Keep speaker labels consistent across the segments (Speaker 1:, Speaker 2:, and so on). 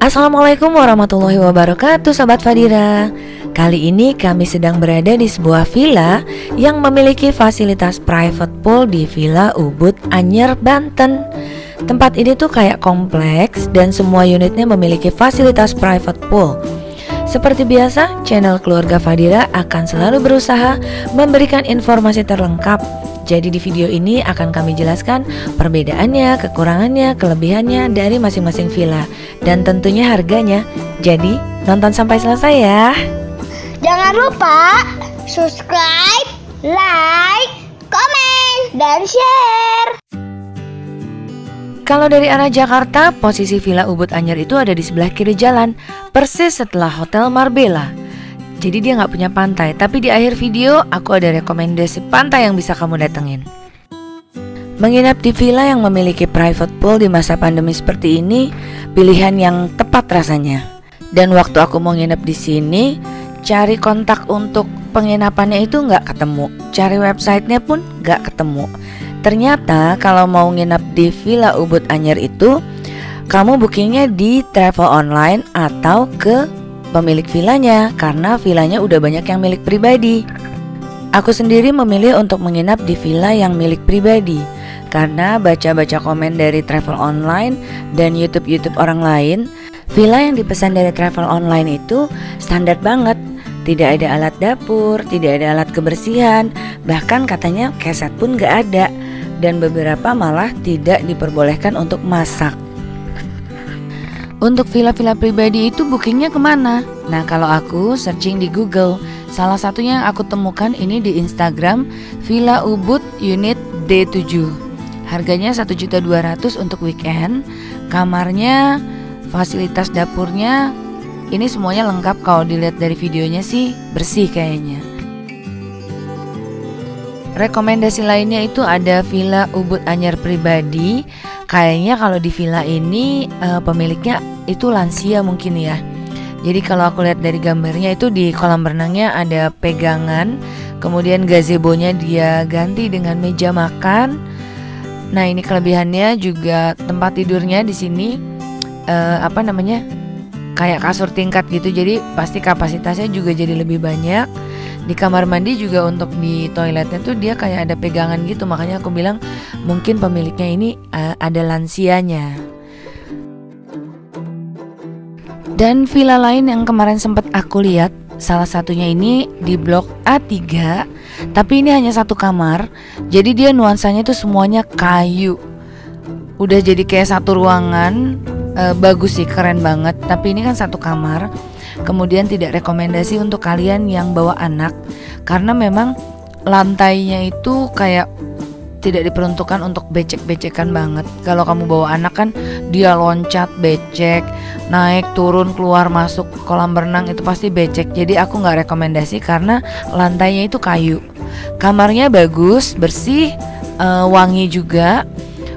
Speaker 1: Assalamualaikum warahmatullahi wabarakatuh Sobat Fadira. Kali ini kami sedang berada di sebuah villa yang memiliki fasilitas private pool di Villa Ubud, Anyer, Banten. Tempat ini tuh kayak kompleks dan semua unitnya memiliki fasilitas private pool. Seperti biasa, channel Keluarga Fadira akan selalu berusaha memberikan informasi terlengkap. Jadi di video ini akan kami jelaskan perbedaannya, kekurangannya, kelebihannya dari masing-masing villa dan tentunya harganya. Jadi nonton sampai selesai ya.
Speaker 2: Jangan lupa subscribe, like, komen, dan share.
Speaker 1: Kalau dari arah Jakarta, posisi Villa Ubud Anyer itu ada di sebelah kiri jalan, persis setelah Hotel Marbella. Jadi dia nggak punya pantai, tapi di akhir video aku ada rekomendasi pantai yang bisa kamu datengin. Menginap di villa yang memiliki private pool di masa pandemi seperti ini, pilihan yang tepat rasanya. Dan waktu aku mau nginep di sini, cari kontak untuk penginapannya itu nggak ketemu, cari websitenya pun nggak ketemu. Ternyata kalau mau nginep di Villa Ubud Anyer itu, kamu bookingnya di travel online atau ke pemilik villanya, karena villanya udah banyak yang milik pribadi. Aku sendiri memilih untuk menginap di villa yang milik pribadi, karena baca-baca komen dari travel online dan YouTube orang lain, villa yang dipesan dari travel online itu standar banget. Tidak ada alat dapur, tidak ada alat kebersihan, bahkan katanya keset pun gak ada. Dan beberapa malah tidak diperbolehkan untuk masak. Untuk villa-villa pribadi itu bookingnya kemana? Nah, kalau aku searching di Google, salah satunya yang aku temukan ini di Instagram, Villa Ubud Unit D7. Harganya 1.200.000 untuk weekend. Kamarnya, fasilitas dapurnya, ini semuanya lengkap. Kalau dilihat dari videonya sih bersih kayaknya. Rekomendasi lainnya itu ada Villa Ubud Anyer pribadi. Kayaknya kalau di villa ini pemiliknya itu lansia mungkin ya. Jadi kalau aku lihat dari gambarnya itu di kolam renangnya ada pegangan, kemudian gazebo-nya dia ganti dengan meja makan. Nah, ini kelebihannya juga tempat tidurnya di sini kayak kasur tingkat gitu. Jadi pasti kapasitasnya juga jadi lebih banyak. Di kamar mandi juga untuk di toiletnya tuh dia kayak ada pegangan gitu. Makanya aku bilang mungkin pemiliknya ini ada lansianya. Dan villa lain yang kemarin sempat aku lihat, salah satunya ini di blok A3, tapi ini hanya satu kamar. Jadi dia nuansanya tuh semuanya kayu. Udah jadi kayak satu ruangan. Bagus sih, keren banget. Tapi ini kan satu kamar. Kemudian tidak rekomendasi untuk kalian yang bawa anak, karena memang lantainya itu kayak tidak diperuntukkan untuk becek-becekan banget. Kalau kamu bawa anak kan dia loncat, becek, naik, turun, keluar, masuk kolam renang itu pasti becek. Jadi aku nggak rekomendasi karena lantainya itu kayu. Kamarnya bagus, bersih, wangi juga.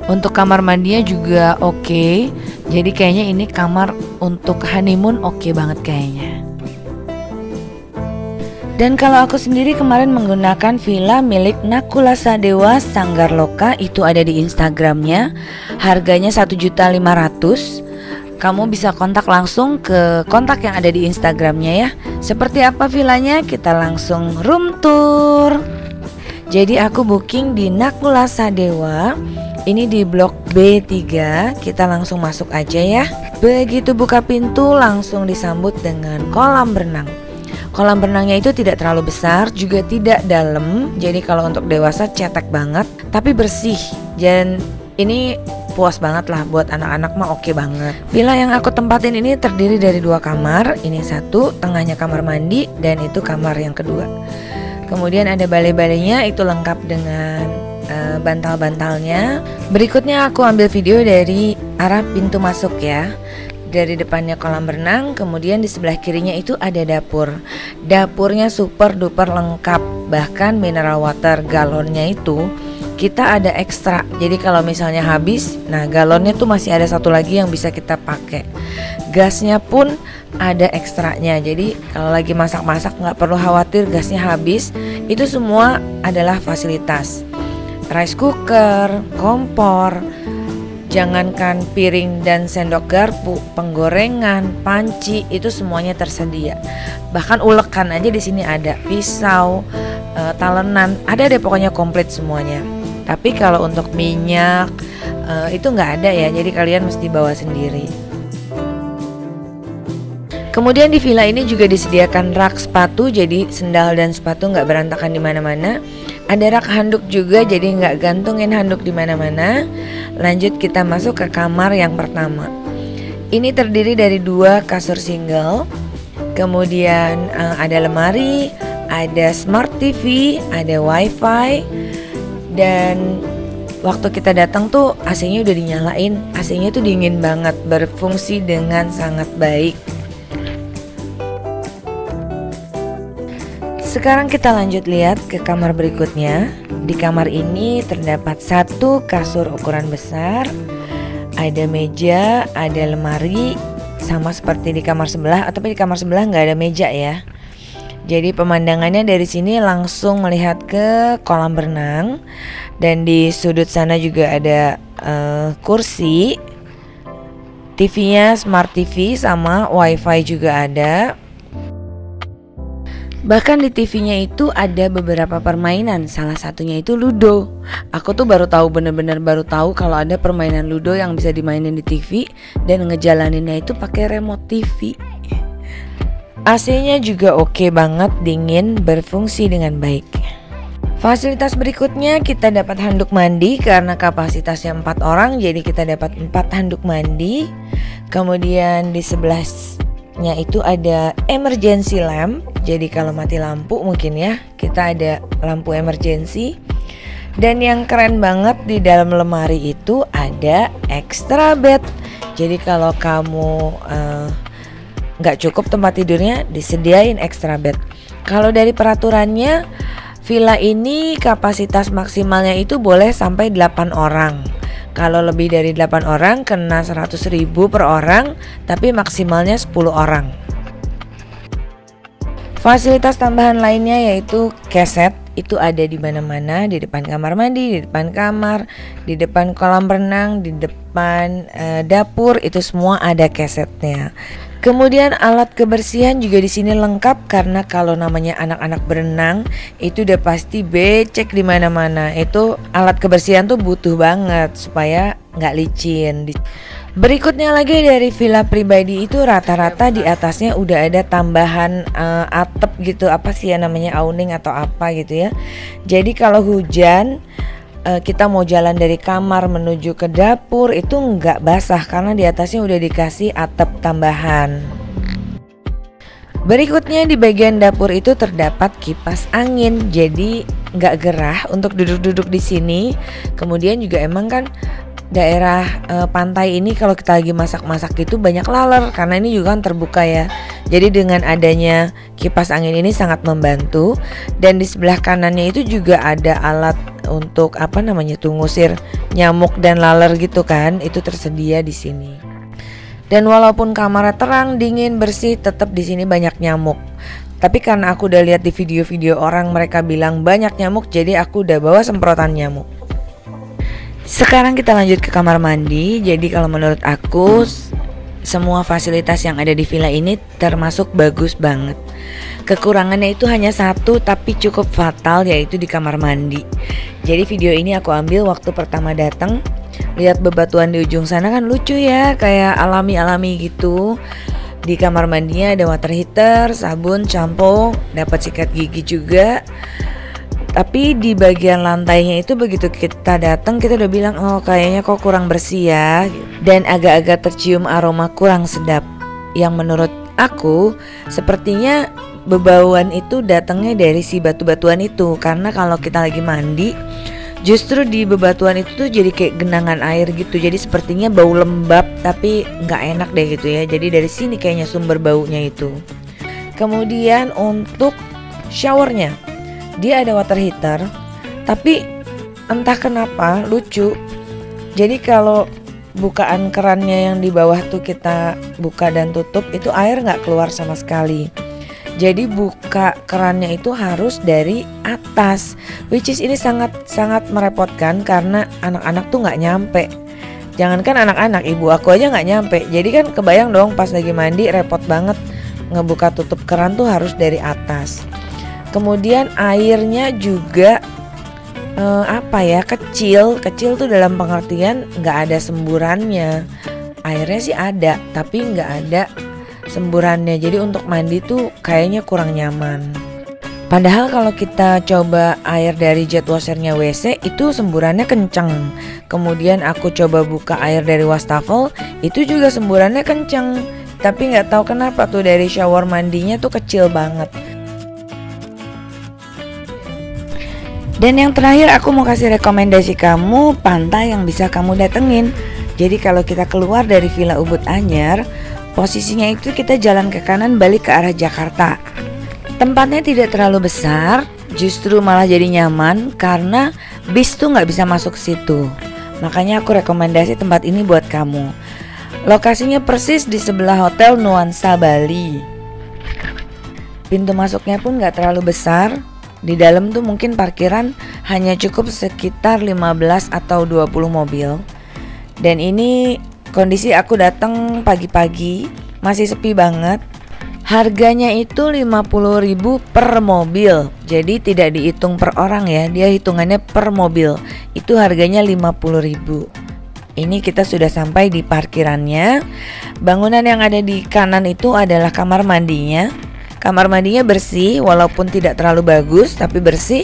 Speaker 1: Untuk kamar mandinya juga oke. Jadi kayaknya ini kamar untuk honeymoon oke banget kayaknya. Dan kalau aku sendiri kemarin menggunakan villa milik Nakula Sadewa Sanggar Loka, itu ada di Instagramnya. Harganya 1.500.000. Kamu bisa kontak langsung ke kontak yang ada di Instagramnya ya. Seperti apa villanya? Kita langsung room tour. Jadi aku booking di Nakula Sadewa. Ini di blok B3, kita langsung masuk aja ya. Begitu buka pintu langsung disambut dengan kolam renang. Kolam renangnya itu tidak terlalu besar, juga tidak dalam. Jadi kalau untuk dewasa cetek banget, tapi bersih. Dan ini puas banget lah buat anak-anak mah oke banget. Villa yang aku tempatin ini terdiri dari 2 kamar. Ini satu, tengahnya kamar mandi, dan itu kamar yang kedua. Kemudian ada balai-balainya, itu lengkap dengan bantal-bantalnya. Berikutnya aku ambil video dari arah pintu masuk ya. Dari depannya kolam renang, kemudian di sebelah kirinya itu ada dapur. Dapurnya super duper lengkap. Bahkan mineral water galonnya itu kita ada ekstra. Jadi kalau misalnya habis, nah galonnya tuh masih ada satu lagi yang bisa kita pakai. Gasnya pun ada ekstranya. Jadi kalau lagi masak-masak nggak perlu khawatir gasnya habis. Itu semua adalah fasilitas. Rice cooker, kompor, Jangankan piring dan sendok garpu, penggorengan, panci itu semuanya tersedia. Bahkan ulekan aja di sini ada, pisau, talenan, ada deh pokoknya komplit semuanya. Tapi kalau untuk minyak itu nggak ada ya, jadi kalian mesti bawa sendiri. Kemudian di villa ini juga disediakan rak sepatu, jadi sendal dan sepatu nggak berantakan di mana-mana. Ada rak handuk juga, jadi nggak gantungin handuk di mana-mana. Lanjut kita masuk ke kamar yang pertama. Ini terdiri dari 2 kasur single, kemudian ada lemari, ada smart TV, ada wifi, dan waktu kita datang tuh AC-nya udah dinyalain. AC-nya tuh dingin banget, berfungsi dengan sangat baik. Sekarang kita lanjut lihat ke kamar berikutnya. Di kamar ini terdapat 1 kasur ukuran besar, ada meja, ada lemari, sama seperti di kamar sebelah. Tapi di kamar sebelah nggak ada meja ya. Jadi pemandangannya dari sini langsung melihat ke kolam berenang. Dan di sudut sana juga ada kursi, TV-nya smart TV sama wifi juga ada. Bahkan di TV-nya itu ada beberapa permainan, salah satunya itu Ludo. Aku tuh bener-bener baru tahu kalau ada permainan Ludo yang bisa dimainin di TV dan ngejalaninnya itu pakai remote TV. AC-nya juga oke banget, dingin, berfungsi dengan baik. Fasilitas berikutnya kita dapat handuk mandi karena kapasitasnya 4 orang, jadi kita dapat 4 handuk mandi. Kemudian di sebelahnya itu ada emergency lamp. Jadi kalau mati lampu mungkin ya kita ada lampu emergency. Dan yang keren banget di dalam lemari itu ada extra bed. Jadi kalau kamu nggak cukup tempat tidurnya, disediain extra bed. Kalau dari peraturannya, villa ini kapasitas maksimalnya itu boleh sampai 8 orang. Kalau lebih dari 8 orang kena 100.000 per orang, tapi maksimalnya 10 orang. Fasilitas tambahan lainnya yaitu keset, itu ada di mana-mana, di depan kamar mandi, di depan kamar, di depan kolam renang, di depan dapur, itu semua ada kesetnya. Kemudian alat kebersihan juga di sini lengkap karena kalau namanya anak-anak berenang itu udah pasti becek di mana-mana. Itu alat kebersihan tuh butuh banget supaya nggak licin. Berikutnya lagi dari villa pribadi itu rata-rata di atasnya udah ada tambahan atap gitu, apa sih ya namanya, awning atau apa gitu ya. Jadi kalau hujan kita mau jalan dari kamar menuju ke dapur itu nggak basah karena di atasnya udah dikasih atap tambahan. Berikutnya di bagian dapur itu terdapat kipas angin, jadi nggak gerah untuk duduk-duduk di sini. Kemudian juga emang kan daerah pantai ini kalau kita lagi masak-masak gitu banyak laler karena ini juga kan terbuka ya. Jadi dengan adanya kipas angin ini sangat membantu. Dan di sebelah kanannya itu juga ada alat untuk apa namanya tuh, ngusir nyamuk dan laler gitu kan, itu tersedia di sini. Dan walaupun kamarnya terang, dingin, bersih, tetap di sini banyak nyamuk. Tapi karena aku udah lihat di video-video orang mereka bilang banyak nyamuk, jadi aku udah bawa semprotan nyamuk. Sekarang kita lanjut ke kamar mandi. Jadi kalau menurut aku semua fasilitas yang ada di villa ini termasuk bagus banget. Kekurangannya itu hanya satu tapi cukup fatal, yaitu di kamar mandi. Jadi video ini aku ambil waktu pertama datang. Lihat bebatuan di ujung sana kan lucu ya, kayak alami-alami gitu. Di kamar mandinya ada water heater, sabun, shampoo, dapat sikat gigi juga. Tapi di bagian lantainya itu begitu kita datang kita udah bilang, oh kayaknya kok kurang bersih ya. Dan agak-agak tercium aroma kurang sedap. Yang menurut aku sepertinya bebauan itu datangnya dari si batu-batuan itu. Karena kalau kita lagi mandi, justru di bebatuan itu tuh jadi kayak genangan air gitu. Jadi sepertinya bau lembab tapi nggak enak deh gitu ya. Jadi dari sini kayaknya sumber baunya itu. Kemudian untuk showernya, dia ada water heater, tapi entah kenapa lucu. Jadi kalau bukaan kerannya yang di bawah tuh kita buka dan tutup, itu air nggak keluar sama sekali. Jadi buka kerannya itu harus dari atas, which is ini sangat merepotkan karena anak-anak tuh nggak nyampe. Jangankan anak-anak, ibu aku aja nggak nyampe. Jadi kan kebayang dong pas lagi mandi repot banget ngebuka tutup keran tuh harus dari atas. Kemudian airnya juga kecil tuh dalam pengertian nggak ada semburannya. Airnya sih ada tapi nggak ada semburannya, jadi untuk mandi tuh kayaknya kurang nyaman. Padahal kalau kita coba air dari jet washernya WC itu semburannya kenceng. Kemudian aku coba buka air dari wastafel, itu juga semburannya kenceng. Tapi nggak tahu kenapa tuh dari shower mandinya tuh kecil banget. Dan yang terakhir aku mau kasih rekomendasi kamu pantai yang bisa kamu datengin. Jadi kalau kita keluar dari Villa Ubud Anyer, posisinya itu kita jalan ke kanan balik ke arah Jakarta. Tempatnya tidak terlalu besar, justru malah jadi nyaman karena bis tuh nggak bisa masuk ke situ. Makanya aku rekomendasi tempat ini buat kamu. Lokasinya persis di sebelah Hotel Nuansa Bali. Pintu masuknya pun nggak terlalu besar. Di dalam tuh mungkin parkiran hanya cukup sekitar 15 atau 20 mobil. Dan ini kondisi aku datang pagi-pagi, masih sepi banget. Harganya itu 50.000 per mobil. Jadi tidak dihitung per orang ya, dia hitungannya per mobil. Itu harganya 50.000. Ini kita sudah sampai di parkirannya. Bangunan yang ada di kanan itu adalah kamar mandinya. Kamar mandinya bersih, walaupun tidak terlalu bagus tapi bersih.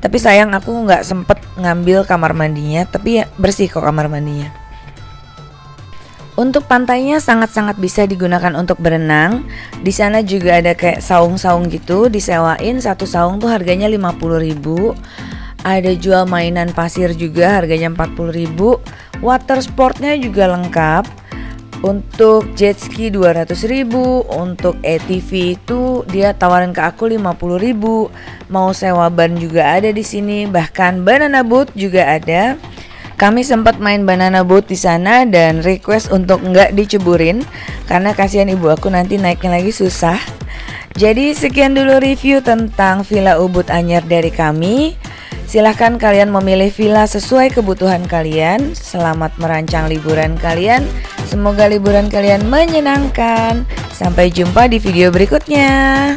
Speaker 1: Tapi sayang aku nggak sempet ngambil kamar mandinya, tapi ya bersih kok kamar mandinya. Untuk pantainya sangat-sangat bisa digunakan untuk berenang. Di sana juga ada kayak saung-saung gitu, disewain satu saung tuh harganya 50.000. Ada jual mainan pasir juga harganya 40.000. Water sportnya juga lengkap. Untuk jet ski 200.000, untuk ATV itu dia tawarin ke aku 50.000. Mau sewa ban juga ada di sini, bahkan banana boat juga ada. Kami sempat main banana boat di sana dan request untuk nggak diceburin karena kasihan ibu aku nanti naiknya lagi susah. Jadi sekian dulu review tentang Villa Ubud Anyer dari kami. Silahkan kalian memilih villa sesuai kebutuhan kalian. Selamat merancang liburan kalian. Semoga liburan kalian menyenangkan. Sampai jumpa di video berikutnya.